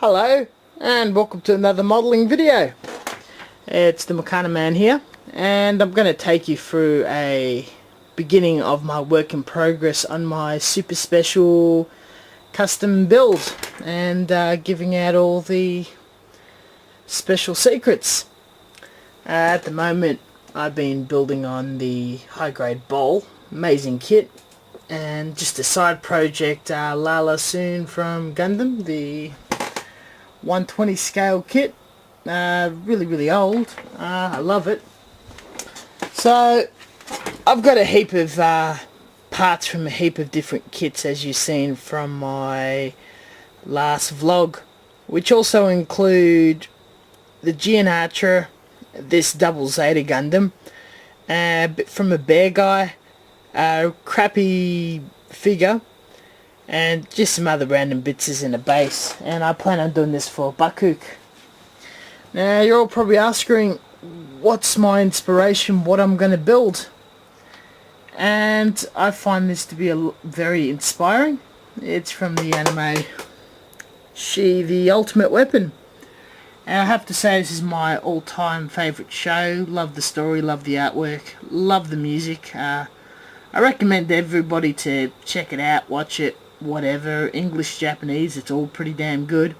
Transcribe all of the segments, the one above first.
Hello and welcome to another modelling video. It's the Saikano man here, and I'm going to take you through a beginning of my work in progress on my super special custom build and giving out all the special secrets. At the moment I've been building on the high grade bowl, amazing kit, and just a side project, Lala Soon from Gundam, the 120 scale kit, really old. I love it. So I've got a heap of parts from a heap of different kits, as you've seen from my last vlog, which also include the Gianatra, this double Zeta Gundam, from a bear guy, a crappy figure, and just some other random bits in a base. And I plan on doing this for Bakuk. Now you're all probably asking, what's my inspiration, what I'm going to build? And I find this to be very inspiring. It's from the anime Chise, the Ultimate Weapon. And I have to say, this is my all-time favourite show. Love the story, love the artwork, love the music. I recommend everybody to check it out, watch it, whatever, English, Japanese, it's all pretty damn good.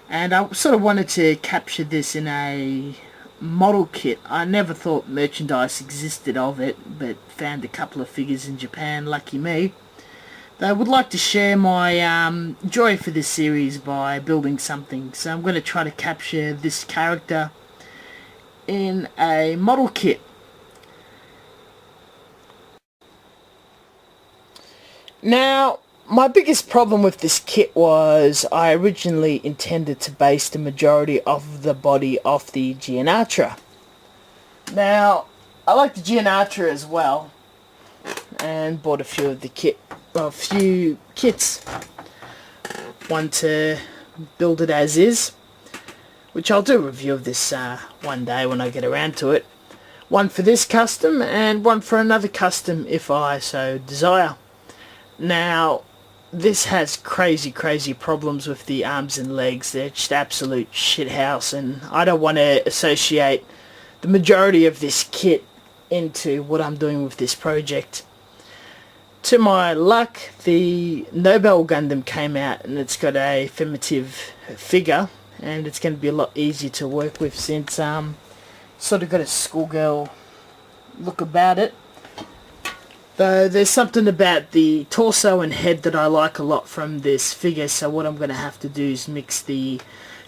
And I sort of wanted to capture this in a model kit. I never thought merchandise existed of it, but found a couple of figures in Japan, lucky me. I would like to share my joy for this series by building something, so I'm going to try to capture this character in a model kit. Now, my biggest problem with this kit was I originally intended to base the majority of the body off the Gianatra. Now, I like the Gianatra as well, and bought a few kits. One to build it as is, which I'll do a review of this one day when I get around to it. One for this custom, and one for another custom if I so desire. Now, this has crazy problems with the arms and legs. They're just absolute shithouse, and I don't want to associate the majority of this kit into what I'm doing with this project. To my luck, the Nobel Gundam came out, and it's got a affirmative figure, and it's going to be a lot easier to work with since sort of got a schoolgirl look about it. Though there's something about the torso and head that I like a lot from this figure, so what I'm going to have to do is mix the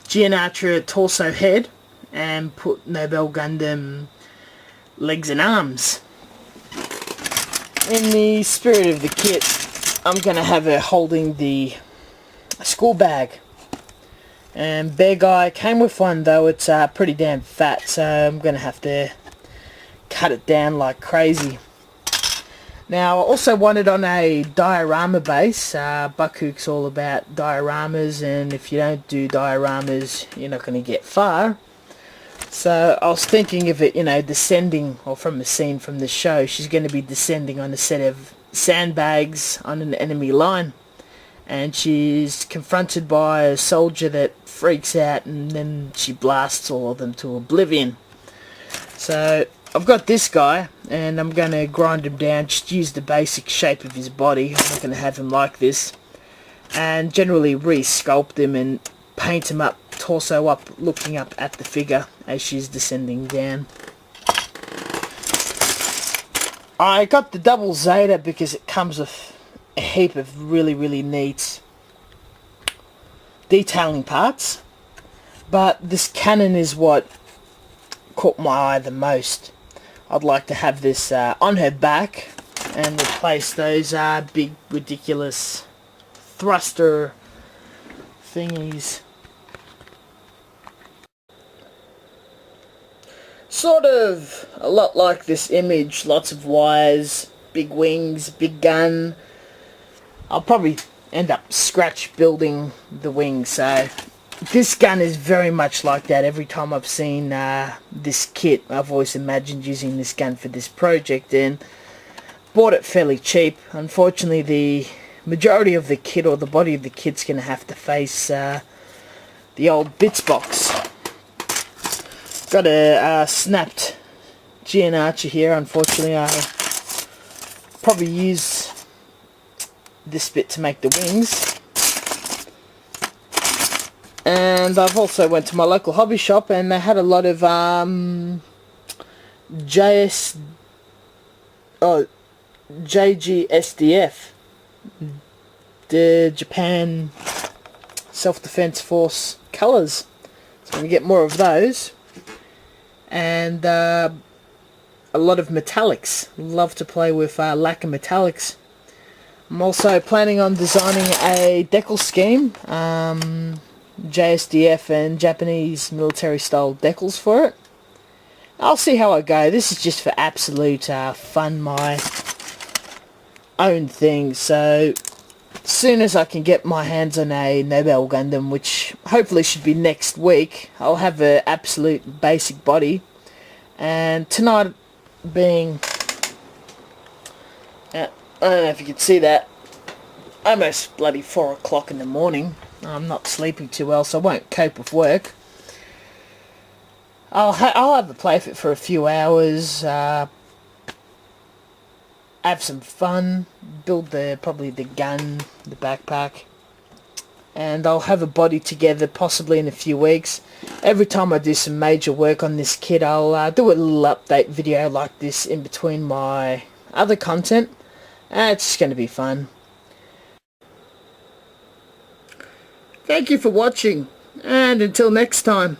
Gianatra torso head and put Nobel Gundam legs and arms. In the spirit of the kit, I'm going to have her holding the school bag. And Bear Guy came with one, though it's pretty damn fat, so I'm going to have to cut it down like crazy. Now, I also wanted on a diorama base. Bakuk's all about dioramas, and if you don't do dioramas, you're not going to get far. So I was thinking of it, descending, or from a scene from the show, she's going to be descending on a set of sandbags on an enemy line. And she's confronted by a soldier that freaks out, and then she blasts all of them to oblivion. So I've got this guy, and I'm going to grind him down, just use the basic shape of his body. I'm not going to have him like this. And generally re-sculpt him and paint him up, torso up, looking up at the figure as she's descending down. I got the double Zeta because it comes with a heap of really neat detailing parts. But this cannon is what caught my eye the most. I'd like to have this on her back and replace those big ridiculous thruster thingies. Sort of a lot like this image, lots of wires, big wings, big gun. I'll probably end up scratch building the wings, so this gun is very much like that. Every time I've seen this kit, I've always imagined using this gun for this project, and bought it fairly cheap. Unfortunately, the majority of the kit, or the body of the kit's going to have to face the old bits box. Got a snapped GN Archer here. Unfortunately, I probably use this bit to make the wings. And I've also went to my local hobby shop, and they had a lot of JGSDF, the Japan Self-Defense Force colours. So I'm going to get more of those. And a lot of metallics. Love to play with lacquer metallics. I'm also planning on designing a decal scheme. JSDF and Japanese military style decals for it. I'll see how I go. This is just for absolute fun, my own thing. So as soon as I can get my hands on a Nobel Gundam, which hopefully should be next week, I'll have an absolute basic body. And tonight being, I don't know if you can see that, almost bloody 4 o'clock in the morning. I'm not sleeping too well, so I won't cope with work. I'll have a play with it for a few hours, have some fun, build probably the gun, the backpack, and I'll have a body together possibly in a few weeks. Every time I do some major work on this kit, I'll do a little update video like this in between my other content. It's just going to be fun. Thank you for watching, and until next time.